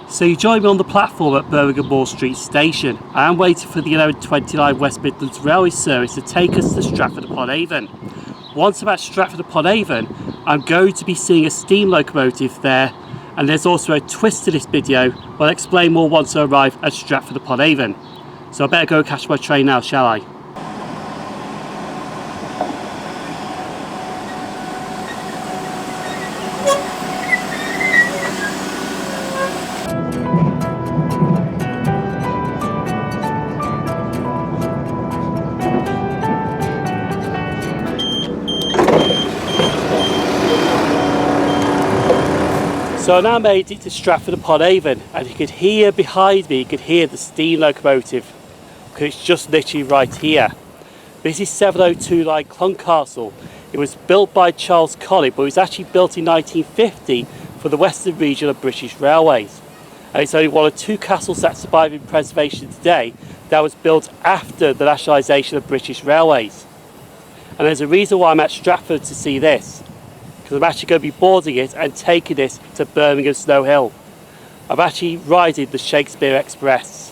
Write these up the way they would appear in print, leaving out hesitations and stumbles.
So you join me on the platform at Birmingham Moor Street Station. I am waiting for the 11:29 West Midlands Railway service to take us to Stratford-upon-Avon. Once I'm at Stratford-upon-Avon, I'm going to be seeing a steam locomotive there, and there's also a twist to this video, but I'll explain more once I arrive at Stratford-upon-Avon. So I better go catch my train now, shall I? So I now made it to Stratford-upon-Avon, and you could hear behind me, you could hear the steam locomotive, because it's just literally right here. This is 702 line Clun Castle. It was built by Charles Colley, but it was actually built in 1950 for the Western region of British Railways. And it's only one of two castles that survive in preservation today that was built after the nationalisation of British Railways. And there's a reason why I'm at Stratford to see this, because I'm actually going to be boarding it and taking this to Birmingham Snow Hill. I'm actually riding the Shakespeare Express.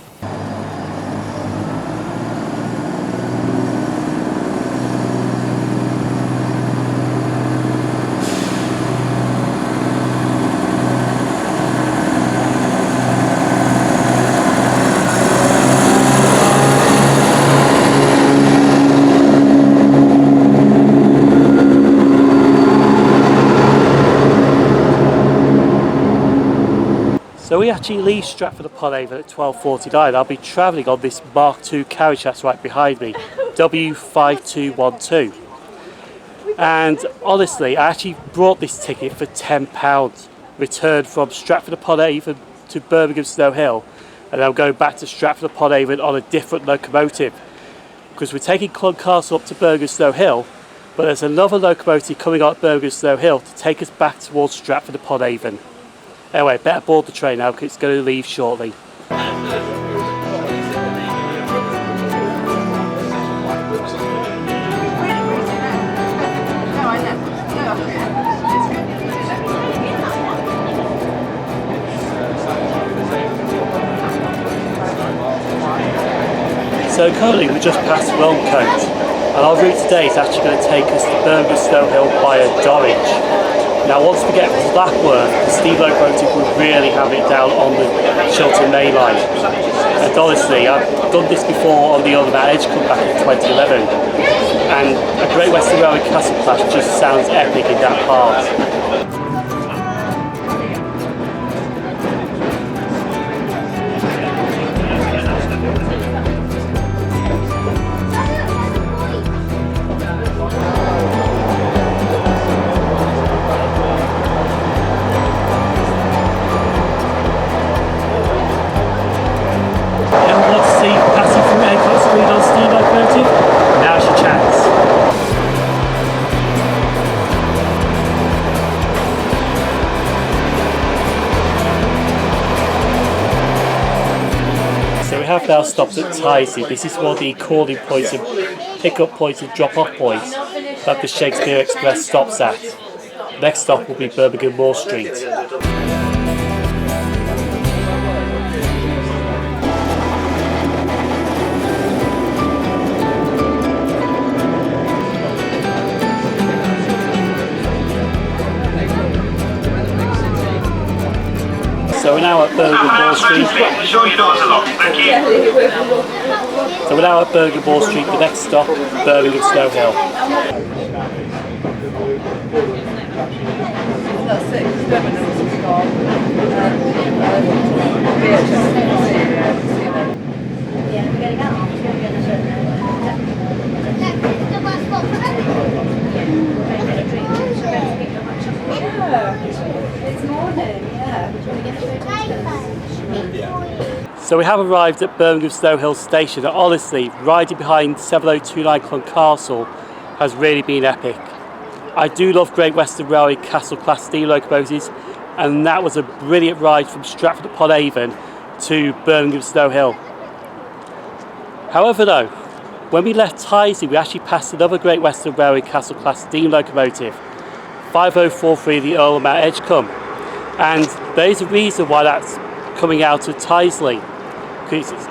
So we actually leave Stratford-upon-Avon at 12:49. I'll be travelling on this Mark II carriage that's right behind me, W5212. And honestly, I actually brought this ticket for £10, returned from Stratford-upon-Avon to Birmingham Snow Hill, and I'm going back to Stratford-upon-Avon on a different locomotive, because we're taking Clun Castle up to Birmingham Snow Hill, but there's another locomotive coming up at Birmingham Snow Hill to take us back towards Stratford-upon-Avon. Anyway, better board the train now because it's going to leave shortly. So currently we're just past Wilmcote, and our route today is actually going to take us to Birmingham Snow Hill via Norwich. Now once we get to Blackworth, the steam locomotive will really have it down on the Chiltern Main Line. And honestly, I've done this before on the Earl of Mount Edgcumbe back in 2011. And a Great Western Railway Castle Class just sounds epic in that part. We have now stopped at Tyneside. This is one of the calling points and pick-up points and drop-off points that the Shakespeare Express stops at. Next stop will be Birmingham Moor Street. So we're now at Birmingham Moor Street. So we're now at Birmingham Moor Street. The next stop, Birmingham Snow Hill. So we have arrived at Birmingham Snow Hill Station, and honestly, riding behind 702 line Clun Castle has really been epic. I do love Great Western Railway Castle Class steam locomotives, and that was a brilliant ride from Stratford-upon-Avon to Birmingham Snow Hill. However though, when we left Tyneside, we actually passed another Great Western Railway Castle Class steam locomotive, 5043, the Earl of Mount Edgcumbe, and there is a reason why that's coming out of Tyseley.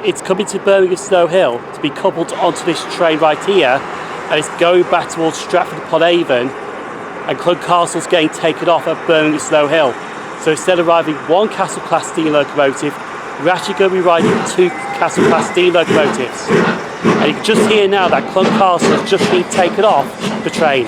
It's coming to Birmingham Snow Hill to be coupled onto this train right here, and it's going back towards Stratford-upon-Avon, and Clun Castle's getting taken off at Birmingham Snow Hill. So instead of riding one Castle Class steam locomotive, we're actually going to be riding two Castle Class steam locomotives. And you can just hear now that Clun Castle has just been taken off the train.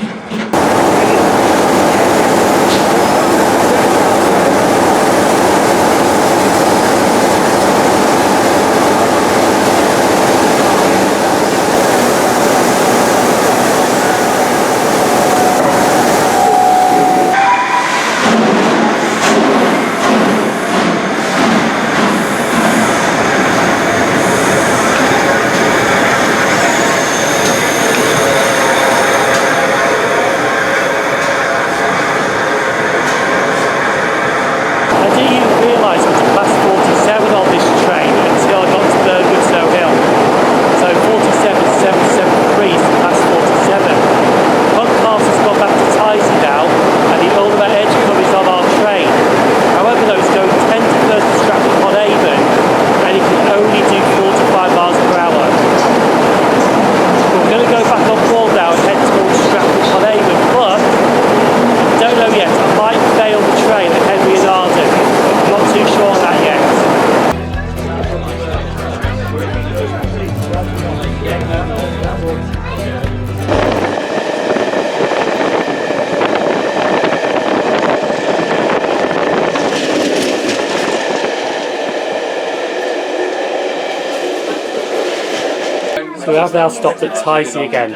So we have now stopped at Tyseley again.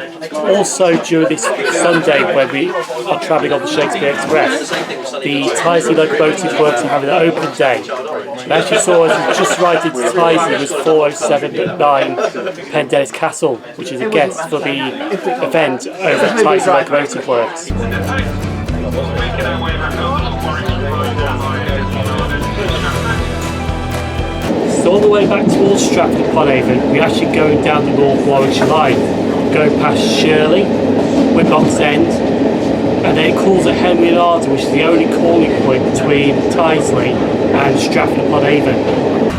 Also during this Sunday when we are travelling on the Shakespeare Express, the Tyseley locomotive works are having an open day. We actually saw as we just right into Tyseley was 407.9 Pendennis Castle, which is a guest for the event over at Tyseley Locomotive Works. So on the way back towards Stratford-upon-Avon, we're actually going down the North Warwickshire Line, going past Shirley, Wilmcote End, and then it calls at Henry and Arden, which is the only calling point between Tyseley and Stratford-upon-Avon.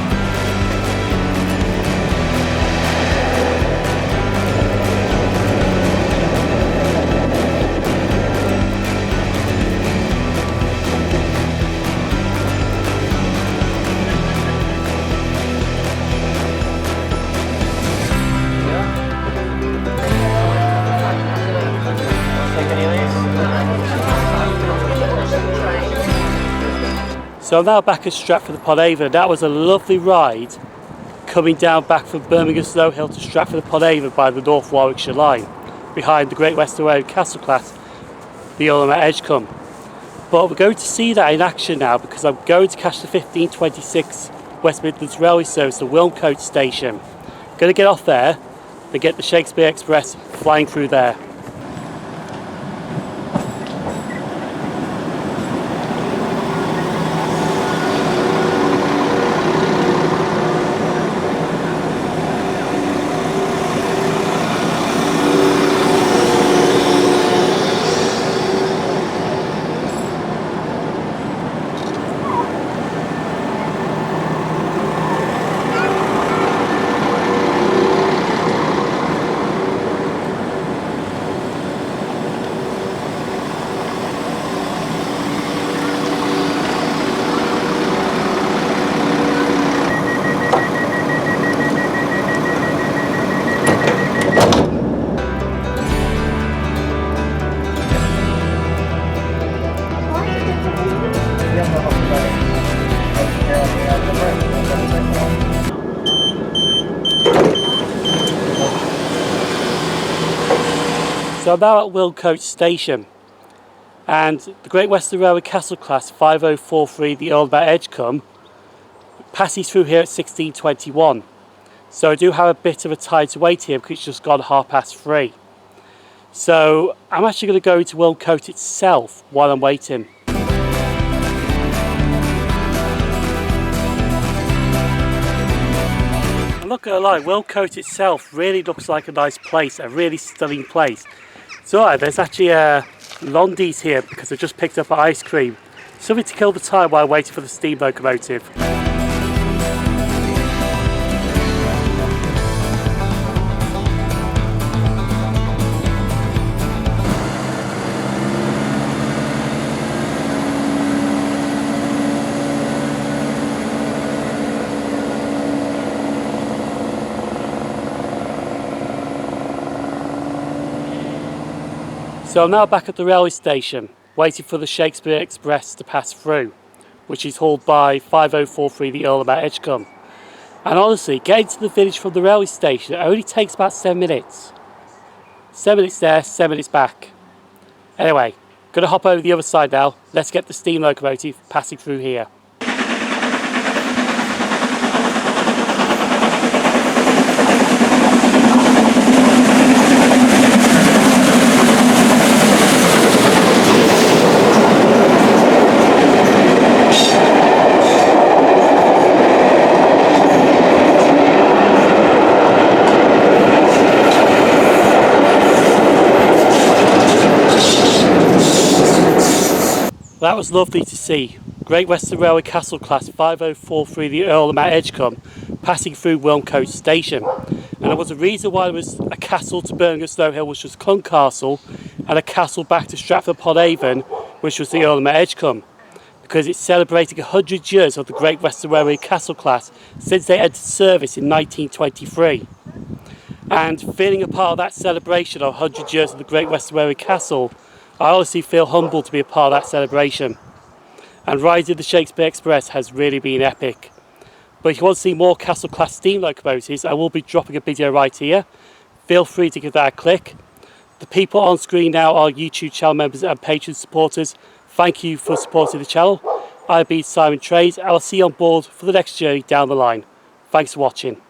So I'm now back at Stratford-upon-Avon. That was a lovely ride coming down back from Birmingham Snow Hill to Stratford-upon-Avon by the North Warwickshire Line, behind the Great Western Railway Castle Class, the Earl of Mount Edgcumbe. But we're going to see that in action now because I'm going to catch the 1526 West Midlands Railway service to Wilmcote station. I'm going to get off there and get the Shakespeare Express flying through there. So I'm now at Wilmcote station, and the Great Western Railway Castle Class 5043, the Earl of Mount Edgcumbe, passes through here at 16:21. So I do have a bit of a time to wait here because it's just gone 3:30. So I'm actually going to go into Wilmcote itself while I'm waiting. I'm not going to lie, Wilmcote itself really looks like a nice place, a really stunning place. So there's actually Londies here because I just picked up an ice cream. Something to kill the time while waiting for the steam locomotive. So I'm now back at the railway station, waiting for the Shakespeare Express to pass through, which is hauled by 5043 the Earl of Mount Edgcumbe. And honestly, getting to the village from the railway station only takes about 7 minutes. 7 minutes there, 7 minutes back. Anyway, gonna hop over the other side now. Let's get the steam locomotive passing through here. That was lovely to see. Great Western Railway Castle Class 5043 the Earl of Mount Edgcumbe passing through Wilmcote station. And there was a reason why there was a castle to Birmingham Snow Hill, which was Clun Castle, and a castle back to Stratford-upon-Avon, which was the Earl of Mount Edgcumbe, because it's celebrating 100 years of the Great Western Railway Castle Class since they entered service in 1923. And feeling a part of that celebration of 100 years of the Great Western Railway Castle, I honestly feel humbled to be a part of that celebration. And riding the Shakespeare Express has really been epic. But if you want to see more Castle Class steam locomotives, I will be dropping a video right here. Feel free to give that a click. The people on screen now are YouTube channel members and Patreon supporters. Thank you for supporting the channel. I've been SimOnTrains, and I'll see you on board for the next journey down the line. Thanks for watching.